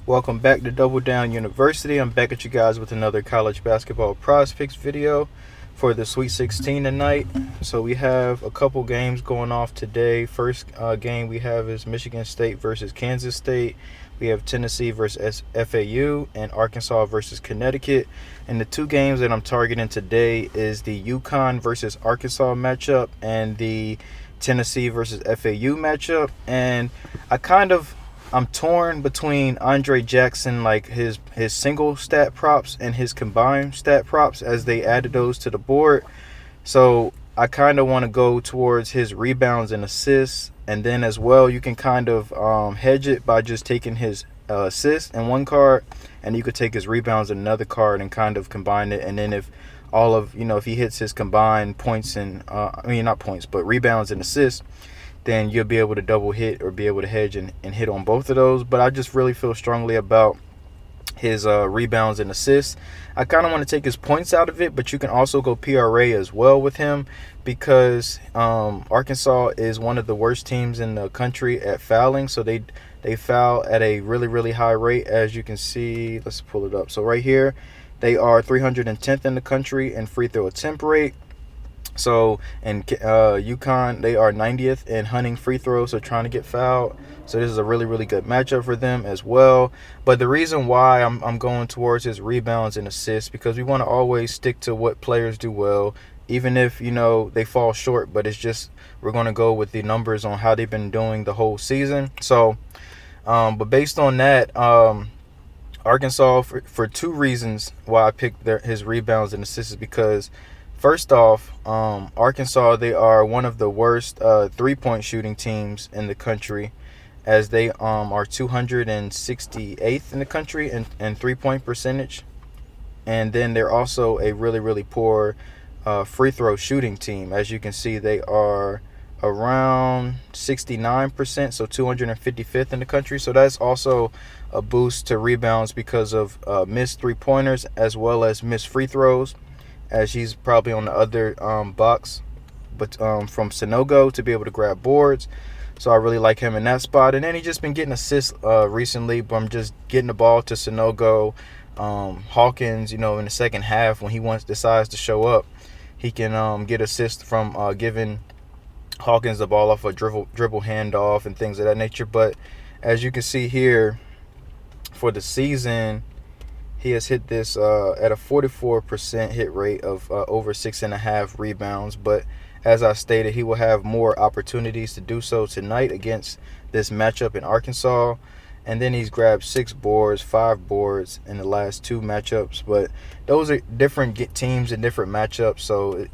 Welcome back to Double Down University. I'm back at you guys with another college basketball Prizepicks video for the Sweet 16 tonight. So we have a couple games going off today. First game we have is Michigan State versus Kansas State. We have Tennessee versus FAU and Arkansas versus Connecticut. And the two games that I'm targeting today is the UConn versus Arkansas matchup and the Tennessee versus FAU matchup. And I'm torn between Andre Jackson, like his single stat props and his combined stat props as they added those to the board. So I kind of want to go towards his rebounds and assists, and then as well you can kind of hedge it by just taking his assists in one card, and you could take his rebounds in another card and kind of combine it. And then if he hits his combined points and not points but rebounds and assists, then you'll be able to double hit or be able to hedge and hit on both of those. But I just really feel strongly about his rebounds and assists. I kind of want to take his points out of it, but you can also go PRA as well with him because Arkansas is one of the worst teams in the country at fouling. So they foul at a really, really high rate, as you can see. Let's pull it up. So right here, they are 310th in the country in free throw attempt rate. So in UConn, they are 90th in hunting free throws, so trying to get fouled. So this is a really, really good matchup for them as well. But the reason why I'm going towards his rebounds and assists, because we want to always stick to what players do well, even if, they fall short. But it's just we're going to go with the numbers on how they've been doing the whole season. So, but based on that, Arkansas, for two reasons why I picked his rebounds and assists, is because first off, Arkansas, they are one of the worst three-point shooting teams in the country, as they are 268th in the country in three-point percentage. And then they're also a really, really poor free throw shooting team. As you can see, they are around 69%, so 255th in the country. So that's also a boost to rebounds because of missed three-pointers as well as missed free throws, as he's probably on the other box, but from Sonogo to be able to grab boards. So I really like him in that spot. And then he's just been getting assists recently, but I'm just getting the ball to Sonogo. Hawkins, in the second half when he decides to show up, he can get assists from giving Hawkins the ball off a dribble handoff and things of that nature. But as you can see here, for the season, he has hit this at a 44% hit rate of over 6.5 rebounds. But as I stated, he will have more opportunities to do so tonight against this matchup in Arkansas. And then he's grabbed 5 boards in the last two matchups. But those are different teams and different matchups. So,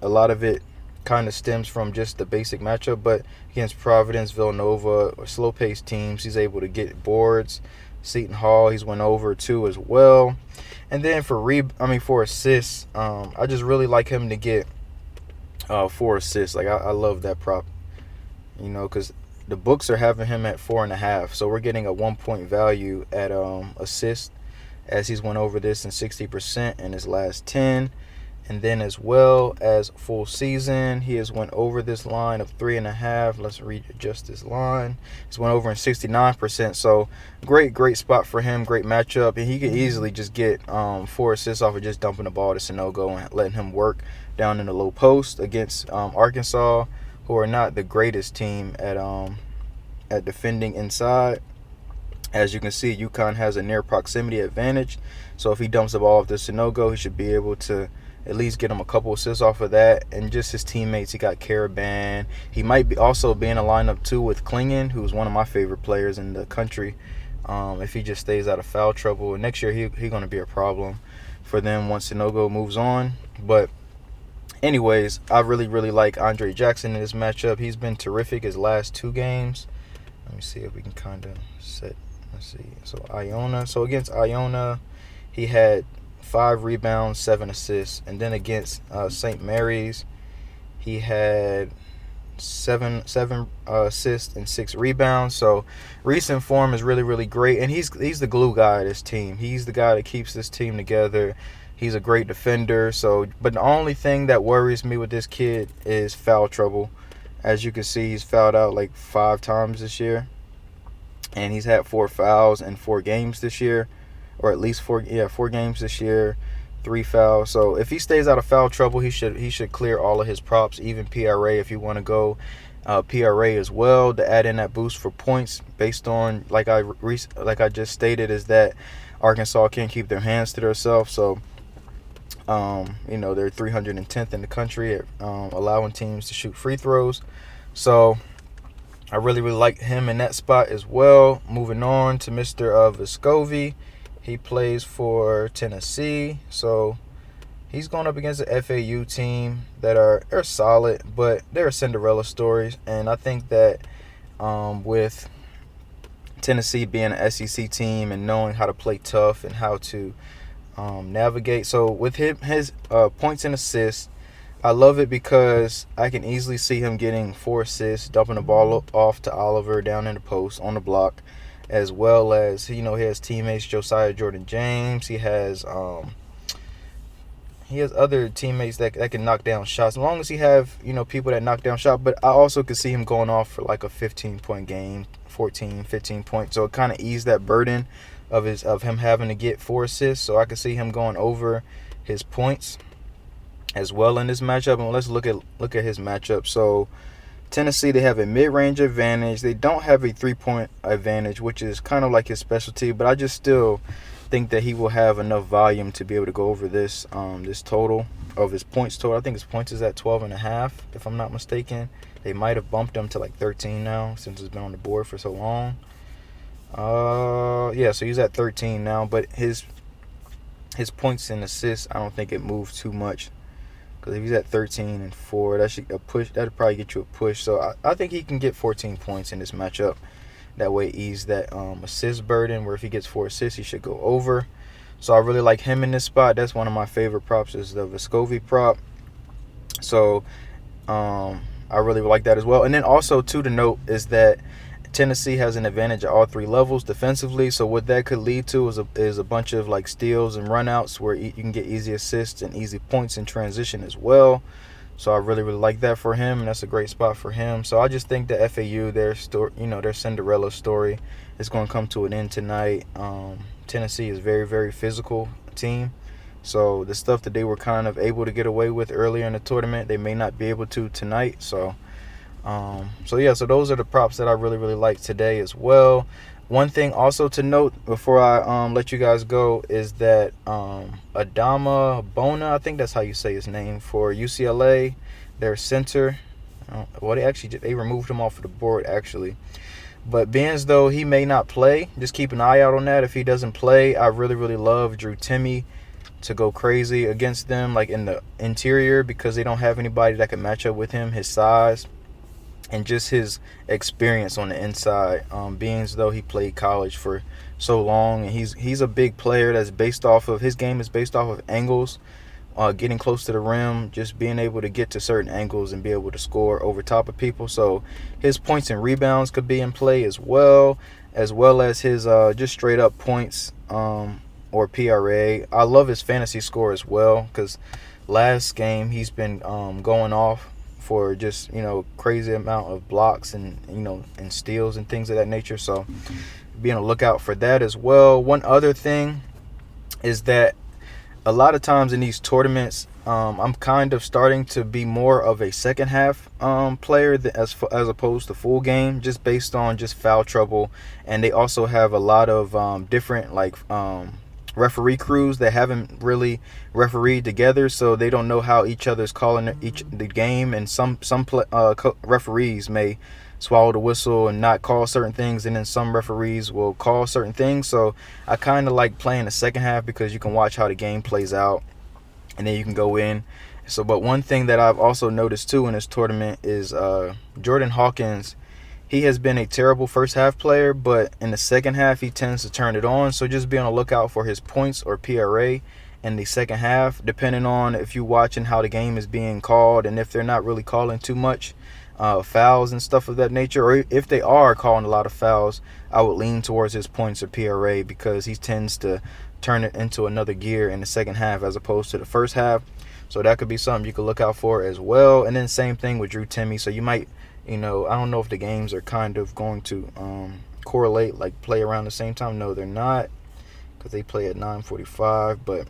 a lot of it kind of stems from just the basic matchup. But against Providence, Villanova, or slow-paced teams, he's able to get boards. Seton Hall, he's went over too as well. And then for assists, I just really like him to get 4 assists. Like I love that prop, because the books are having him at 4.5. So we're getting a 1-point value at assist, as he's went over this in 60% in his last 10. And then as well as full season, he has went over this line of 3.5. Let's readjust this line. He's went over in 69%. So great spot for him. Great matchup. And he could easily just get 4 assists off of just dumping the ball to Sonogo and letting him work down in the low post against Arkansas, who are not the greatest team at defending inside. As you can see, UConn has a near proximity advantage. So if he dumps the ball off to Sonogo, he should be able to at least get him a couple assists off of that. And just his teammates, he got Caravan. He might also be in a lineup too with Klingon, who's one of my favorite players in the country. If he just stays out of foul trouble, next year he's going to be a problem for them once Sonogo moves on. But anyways, I really, really like Andre Jackson in this matchup. He's been terrific his last 2 games. Let me see if we can kind of set. Let's see. So Iona. So against Iona, he had 5 rebounds, 7 assists. And then against St. Mary's, he had 7 assists and 6 rebounds. So recent form is really, really great. And he's the glue guy of this team. He's the guy that keeps this team together. He's a great defender. But the only thing that worries me with this kid is foul trouble. As you can see, he's fouled out like 5 times this year. and he's had 4 fouls in 4 games this year, or at least 4 games this year, 3 fouls. So if he stays out of foul trouble, he should clear all of his props, even PRA if you want to go PRA as well to add in that boost for points. Based on like I just stated, is that Arkansas can't keep their hands to themselves. So they're 310th in the country at allowing teams to shoot free throws. So I really like him in that spot as well. Moving on to Mr. Vescovi. He plays for Tennessee. So he's going up against the FAU team they're solid, but they're Cinderella stories. And I think that with Tennessee being an SEC team and knowing how to play tough and how to navigate. So with his points and assists, I love it because I can easily see him getting 4 assists, dumping the ball off to Oliver down in the post on the block, as well as he has teammates Josiah Jordan-James. He has other teammates that can knock down shots. As long as he have people that knock down shots, but I also could see him going off for like a 15-point game, 14, 15 points. So it kind of eased that burden of him having to get 4 assists. So I could see him going over his points as well in this matchup. And let's look at his matchup. So Tennessee, they have a mid-range advantage. They don't have a 3-point advantage, which is kind of like his specialty, but I just still think that he will have enough volume to be able to go over this total of his points total. I think his points is at 12.5, if I'm not mistaken. They might have bumped him to like 13 now since it's been on the board for so long. So he's at 13 now, but his points and assists, I don't think it moved too much. Because if he's at 13-4, that'd probably get you a push. So I think he can get 14 points in this matchup. That way ease that assist burden, where if he gets 4 assists, he should go over. So I really like him in this spot. That's one of my favorite props, is the Vescovi prop. So I really like that as well. And then also, too, to note is that Tennessee has an advantage at all 3 levels defensively. So what that could lead to is a bunch of like steals and runouts where you can get easy assists and easy points in transition as well. So I really like that for him, and that's a great spot for him. So I just think that FAU, their Cinderella story is going to come to an end tonight. Tennessee is very, very physical team. So the stuff that they were kind of able to get away with earlier in the tournament, they may not be able to tonight. So those are the props that I really like today as well. One thing also to note before I let you guys go is that Adama Bona, I think that's how you say his name, for UCLA, their center. They removed him off of the board actually. But being as though he may not play, just keep an eye out on that. If he doesn't play, I really love Drew Timme to go crazy against them, like in the interior, because they don't have anybody that can match up with him, his size, and just his experience on the inside, being as though he played college for so long. And he's a big player that's based off of, his game is based off of angles, getting close to the rim, just being able to get to certain angles and be able to score over top of people. So his points and rebounds could be in play as well as his just straight up points or PRA. I love his fantasy score as well, because last game he's been going off for just crazy amount of blocks and and steals and things of that nature. So be on the lookout for that as well. One other thing is that a lot of times in these tournaments, I'm kind of starting to be more of a second half player as opposed to full game, just based on just foul trouble. And they also have a lot of different referee crews that haven't really refereed together, so they don't know how each other's calling the game, and some referees may swallow the whistle and not call certain things, and then some referees will call certain things. So I kind of like playing the second half because you can watch how the game plays out, and then you can go in. So, but one thing that I've also noticed too in this tournament is Jordan Hawkins. He has been a terrible first half player, but in the second half he tends to turn it on. So just be on the lookout for his points or PRA in the second half, depending on if you're watching how the game is being called, and if they're not really calling too much fouls and stuff of that nature, or if they are calling a lot of fouls, I would lean towards his points or PRA, because he tends to turn it into another gear in the second half as opposed to the first half. So that could be something you could look out for as well. And then same thing with Drew Timme. So you might, I don't know if the games are kind of going to correlate, like play around the same time. No, they're not, because they play at 9:45. But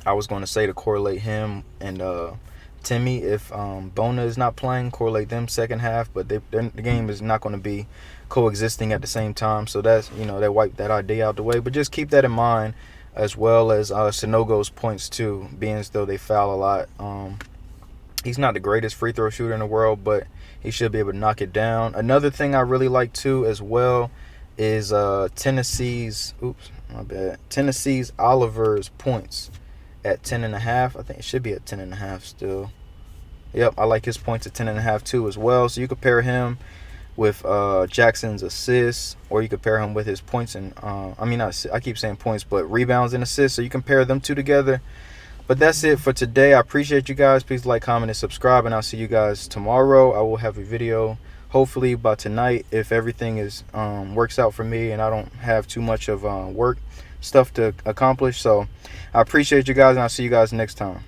I was going to say to correlate him and Timmy if Bona is not playing, correlate them second half. But the game is not going to be coexisting at the same time, so that's, that wiped that idea out the way. But just keep that in mind, as well as Sanogo's points too, being as though they foul a lot. He's not the greatest free throw shooter in the world, but he should be able to knock it down. Another thing I really like too as well is Tennessee's Oliver's points at 10.5. I think it should be at 10.5 still. Yep, I like his points at 10.5 too as well. So you could pair him with Jackson's assists, or you could pair him with his points and I keep saying points, but rebounds and assists. So you can pair them two together. But that's it for today. I appreciate you guys. Please like, comment, and subscribe, and I'll see you guys tomorrow. I will have a video hopefully by tonight if everything is works out for me and I don't have too much of work stuff to accomplish. So I appreciate you guys, and I'll see you guys next time.